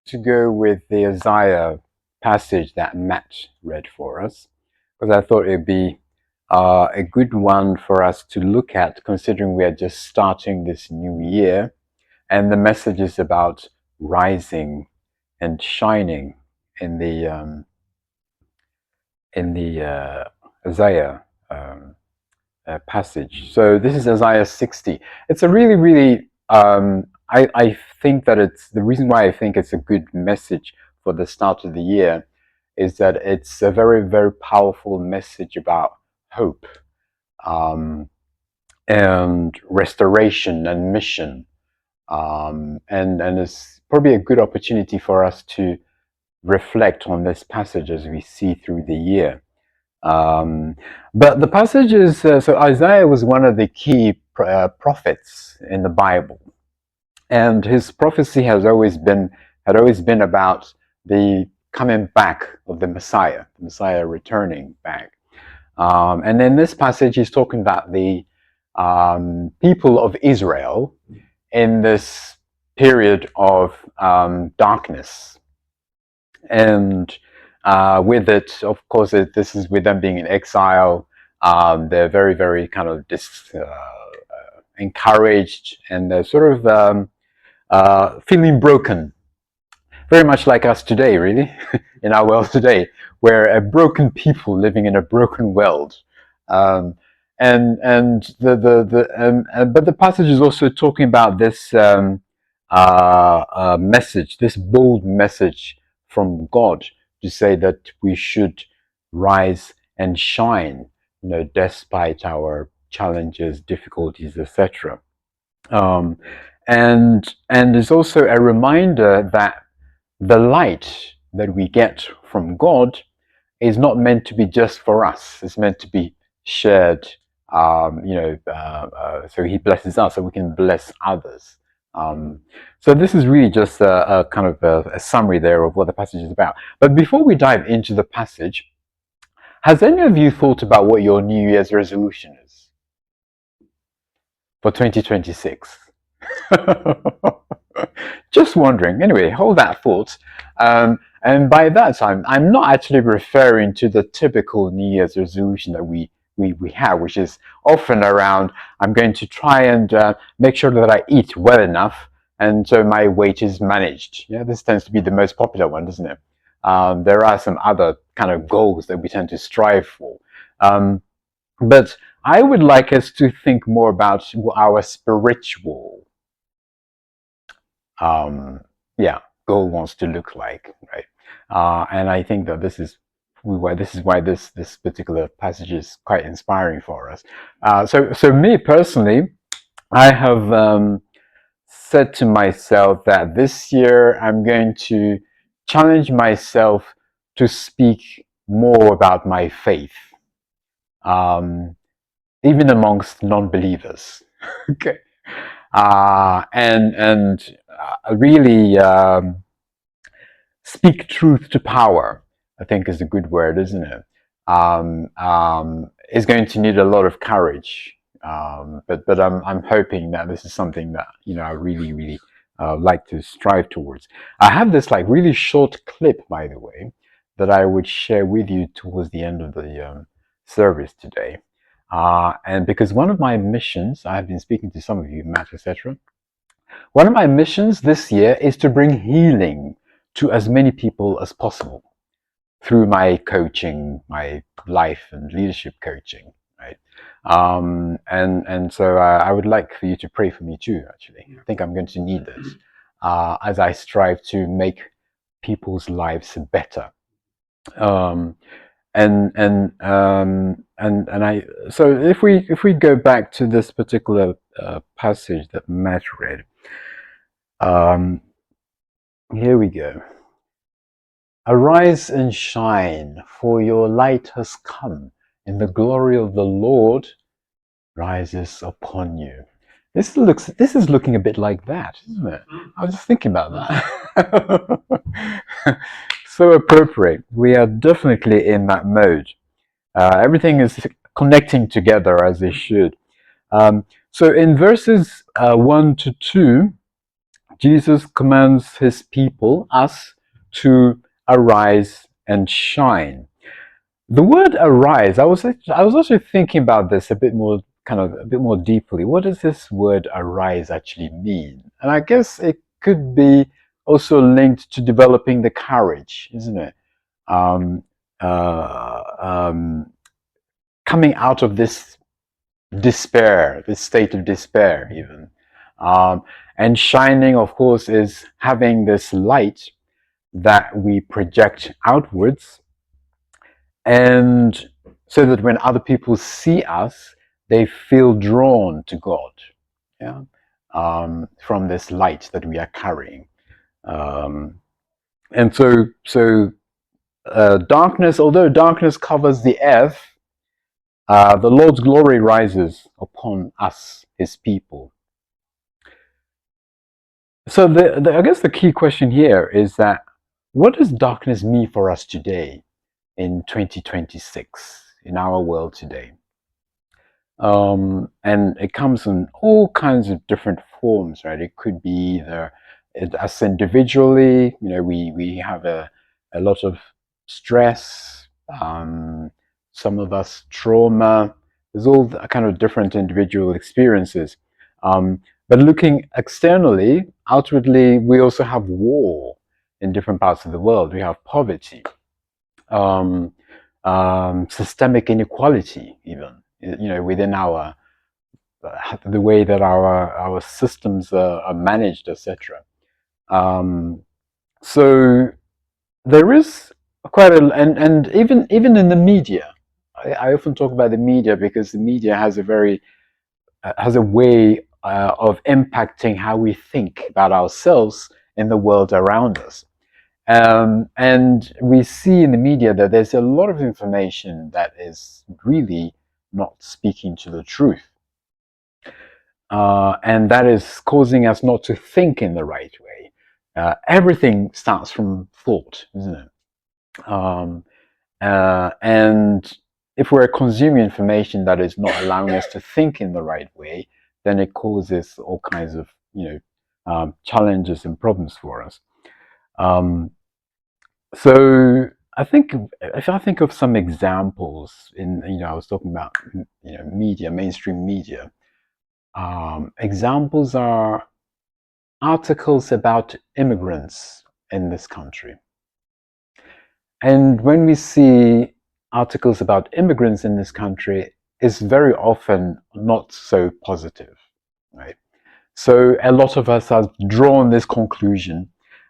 to go with the Isaiah passage that Matt read for us, because I thought it'd be a good one for us to look at, considering we are just starting this new year, and the message is about rising and shining in the Isaiah passage. So this is Isaiah 60. It's a really I think that it's the reason why I think it's a good message for the start of the year is that it's a very powerful message about hope, um, and restoration and mission, and it's probably a good opportunity for us to reflect on this passage as we see through the year. But the passage is so Isaiah was one of the key prophets in the Bible, and his prophecy had always been about the coming back of the Messiah returning back. And in this passage, he's talking about the people of Israel in this period of darkness. And with it, of course, this is with them being in exile. They're very kind of encouraged, and they're sort of feeling broken. Very much like us today, really, in our world today. We're a broken people living in a broken world. And but the passage is also talking about this message, this bold message from God to say that we should rise and shine, despite our challenges, difficulties, etc. And it's also a reminder that the light that we get from God is not meant to be just for us. It's meant to be shared, so he blesses us so we can bless others. So this is really just a kind of a summary there of what the passage is about. But before we dive into the passage, has any of you thought about what your New Year's resolution is for 2026? Just wondering. Anyway, hold that thought. And by that time, I'm not actually referring to the typical New Year's resolution that we have, which is often around, I'm going to try and make sure that I eat well enough, and so my weight is managed. Yeah, this tends to be the most popular one, doesn't it? There are some other kind of goals that we tend to strive for. But I would like us to think more about our spiritual goal wants to look like, right? And I think that this is why this particular passage is quite inspiring for us. So me personally, I have said to myself that this year I'm going to challenge myself to speak more about my faith, even amongst non-believers. Okay. And really speak truth to power, I think is a good word, isn't it? Is going to need a lot of courage, but I'm hoping that this is something that I really like to strive towards. I have this like really short clip, by the way, that I would share with you towards the end of the service today. And because one of my missions, I have been speaking to some of you, Matt, etc. One of my missions this year is to bring healing to as many people as possible through my coaching, my life and leadership coaching, right? And so I would like for you to pray for me too, actually. I think I'm going to need this as I strive to make people's lives better. And I so if we go back to this particular passage that Matt read, here we go. Arise and shine, for your light has come, and the glory of the Lord rises upon you. This is looking a bit like that, isn't it? I was just thinking about that. So appropriate. We are definitely in that mode. Everything is connecting together as they should. So in verses 1 to 2, Jesus commands his people, us, to arise and shine. The word arise, I was also thinking about this a bit more, kind of a bit more deeply. What does this word arise actually mean? And I guess it could be also linked to developing the courage, isn't it? Um, uh, um, Coming out of this despair, this state of despair, even. Um, and shining, of course, is having this light that we project outwards, and so that when other people see us, they feel drawn to God, yeah, from this light that we are carrying. Um, and darkness, although darkness covers the earth, the Lord's glory rises upon us, his people. So I guess the key question here is that what does darkness mean for us today in 2026, in our world today? And it comes in all kinds of different forms, right? It could be us individually, we have a lot of stress, some of us trauma. There's all kind of different individual experiences. But looking externally, outwardly, we also have war in different parts of the world. We have poverty, um, systemic inequality, even within our the way that our systems are managed, etc. Um, so there is quite a and even in the media. I often talk about the media because the media has a way of impacting how we think about ourselves in the world around us. And we see in the media that there's a lot of information that is really not speaking to the truth. And that is causing us not to think in the right way. Everything starts from thought, isn't it? And if we're consuming information that is not allowing us to think in the right way, then it causes all kinds of challenges and problems for us. So I think if I think of some examples I was talking about media, mainstream media. Examples are articles about immigrants in this country. And when we see articles about immigrants in this country, it's very often not so positive, right? So a lot of us have drawn this conclusion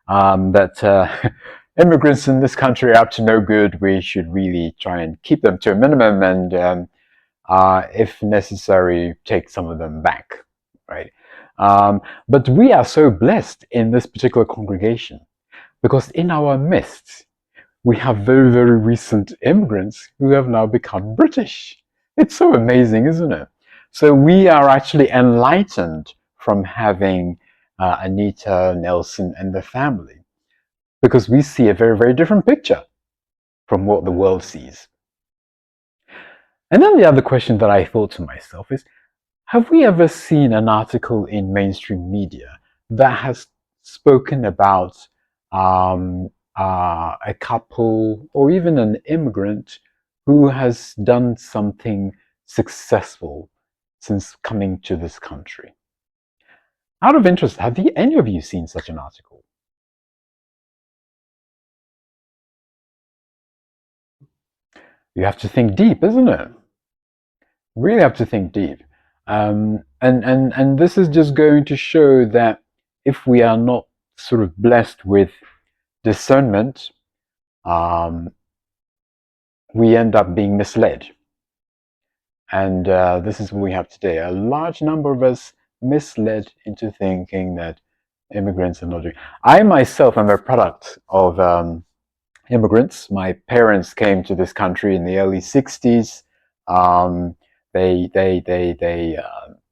that immigrants in this country are up to no good. We should really try and keep them to a minimum, and if necessary, take some of them back, right? But we are so blessed in this particular congregation because in our midst, we have very, very recent immigrants who have now become British. It's so amazing, isn't it? So we are actually enlightened from having Anita, Nelson, and the family because we see a very, very different picture from what the world sees. And then the other question that I thought to myself is, have we ever seen an article in mainstream media that has spoken about a couple or even an immigrant who has done something successful since coming to this country? Out of interest, have any of you seen such an article? You have to think deep, isn't it? Really have to think deep. And this is just going to show that if we are not sort of blessed with discernment, we end up being misled. And this is what we have today. A large number of us misled into thinking that immigrants are not doing. I myself am a product of immigrants. My parents came to this country in the early 60s. Um, they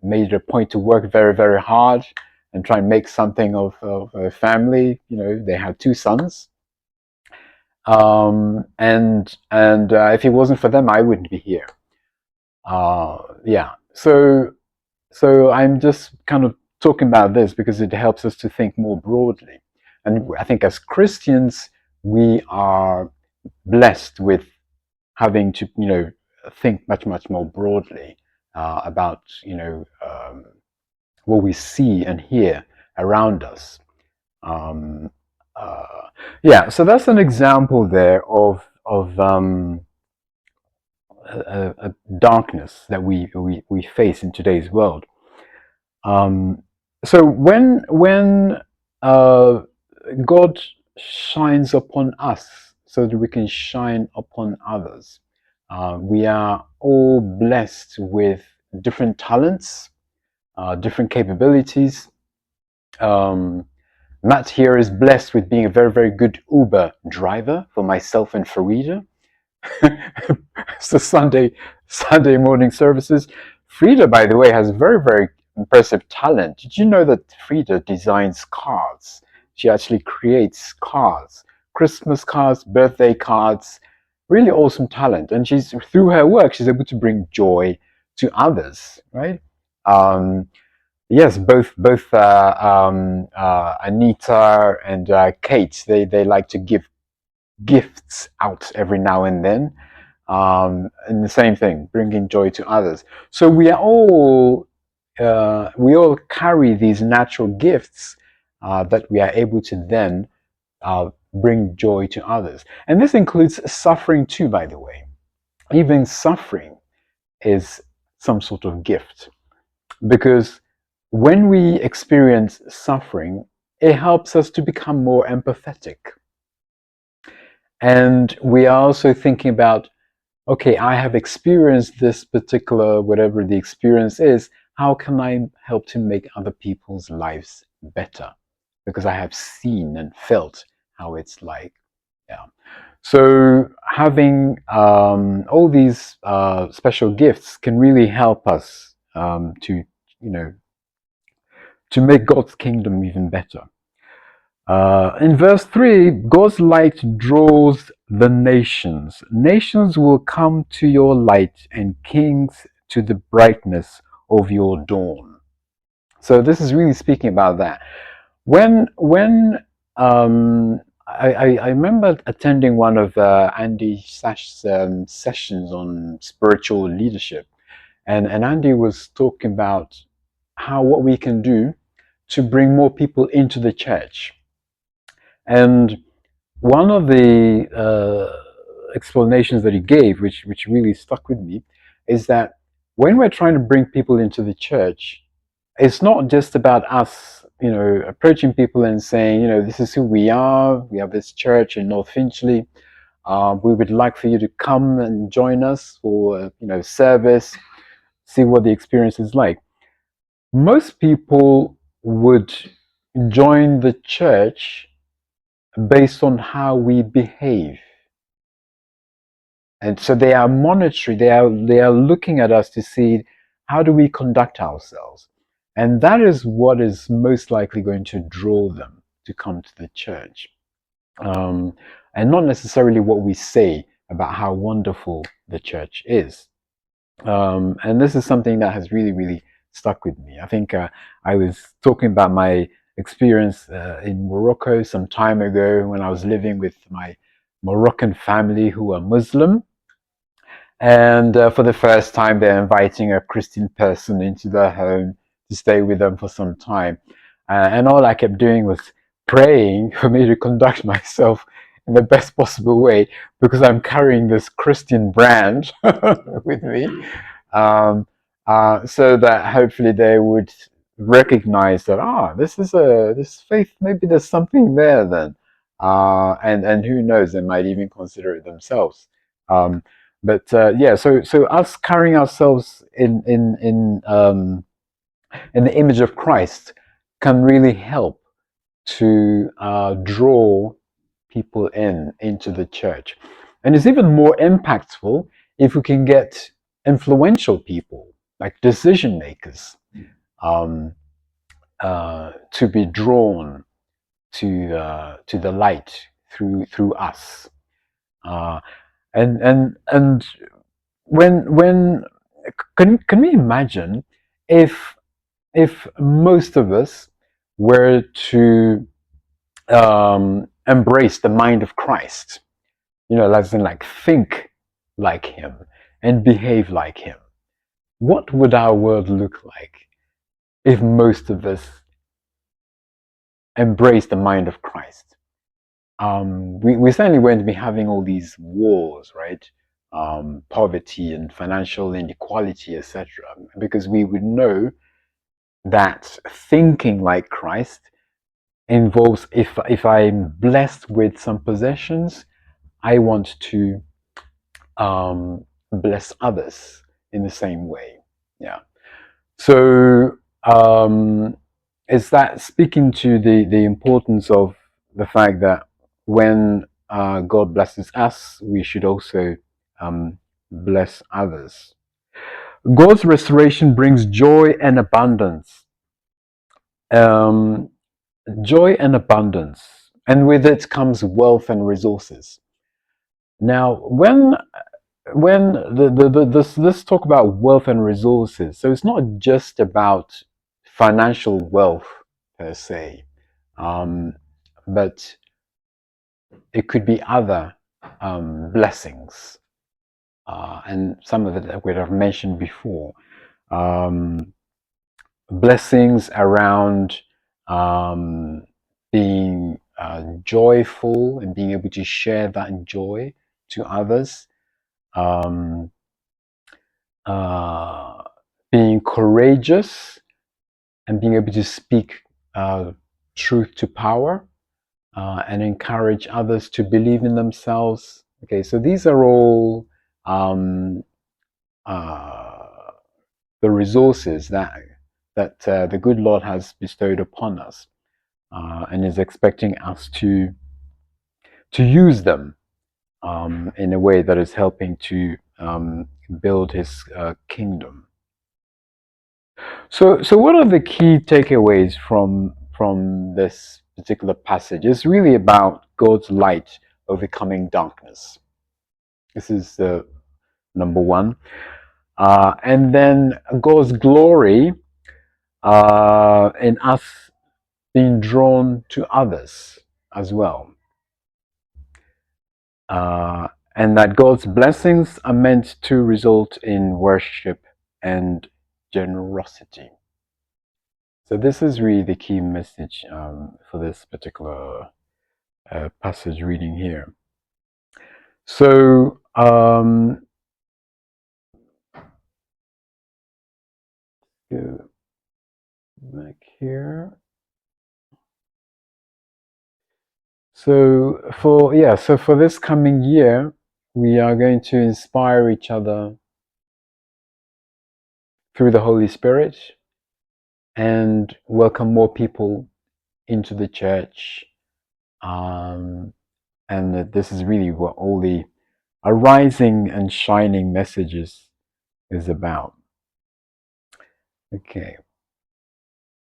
made it a point to work very, very hard and try and make something of a family. They had two sons. And if it wasn't for them, I wouldn't be here. Yeah. So I'm just kind of talking about this because it helps us to think more broadly. And I think as Christians, we are blessed with having to, think much, much more broadly about, what we see and hear around us. Um, yeah, so that's an example there of a darkness that we face in today's world. Um, so when uh, God shines upon us so that we can shine upon others, we are all blessed with different talents, different capabilities. Um, Matt here is blessed with being a very, very good Uber driver for myself and Farida. So Sunday morning services. Frida, by the way, has very, very impressive talent. Did you know that Frida designs cards? She actually creates cards, Christmas cards, birthday cards. Really awesome talent, and she's through her work, she's able to bring joy to others, right? Um, yes, both Anita and Kate, they like to give gifts out every now and then, and the same thing, bringing joy to others. So we all carry these natural gifts that we are able to then bring joy to others, and this includes suffering too. By the way, even suffering is some sort of gift, because when we experience suffering, it helps us to become more empathetic, and we are also thinking about, okay, I have experienced this particular, whatever the experience is, how can I help to make other people's lives better? Because I have seen and felt how it's like. Yeah. So having all these special gifts can really help us you know, to make God's kingdom even better. In verse 3, God's light draws the nations. Nations will come to your light, and kings to the brightness of your dawn. So this is really speaking about that. When I remember attending one of Andy Sash's sessions on spiritual leadership, and Andy was talking about how what we can do to bring more people into the church. And one of the explanations that he gave, which really stuck with me, is that when we're trying to bring people into the church, it's not just about us, approaching people and saying, this is who we are. We have this church in North Finchley. We would like for you to come and join us for, service, see what the experience is like. Most people would join the church based on how we behave. And so they are monitoring, they are looking at us to see how do we conduct ourselves. And that is what is most likely going to draw them to come to the church. And not necessarily what we say about how wonderful the church is. And this is something that has really, really stuck with me. I think I was talking about my experience in Morocco some time ago when I was living with my Moroccan family who are Muslim. And for the first time, they're inviting a Christian person into their home to stay with them for some time. And all I kept doing was praying for me to conduct myself in the best possible way because I'm carrying this Christian brand with me. So that hopefully they would recognize that, this faith, maybe there's something there then. And who knows, they might even consider it themselves. But yeah, so us carrying ourselves in the image of Christ can really help to draw people into the church, and it's even more impactful if we can get influential people like decision makers um, to be drawn to the light through us. Uh, and when can we imagine if if most of us were to embrace the mind of Christ, as in like think like him and behave like him, what would our world look like if most of us embrace the mind of Christ? We certainly won't be having all these wars, right? Poverty and financial inequality, etc. Because we would know that thinking like Christ involves, if I'm blessed with some possessions, I want to bless others in the same way. Yeah. So is that speaking to the importance of the fact that when God blesses us, we should also bless others. God's restoration brings joy and abundance. Um, Joy and abundance, and with it comes wealth and resources. Now, when let's talk about wealth and resources. So it's not just about financial wealth per se, um, but it could be other blessings, and some of it that we have mentioned before. Um, Blessings around being joyful and being able to share that joy to others. Um, uh, Being courageous and being able to speak truth to power, and encourage others to believe in themselves. Okay, so these are all um, uh, the resources that the good Lord has bestowed upon us, and is expecting us to use them in a way that is helping to build His kingdom. So what are the key takeaways from this particular passage? It's really about God's light overcoming darkness. This is the number one, and then God's glory in us being drawn to others as well, and that God's blessings are meant to result in worship and generosity. So this is really the key message for this particular passage reading here. So go back here. So for this coming year, we are going to inspire each other through the Holy Spirit and welcome more people into the church. And this is really what all the arising and shining messages is about. Okay.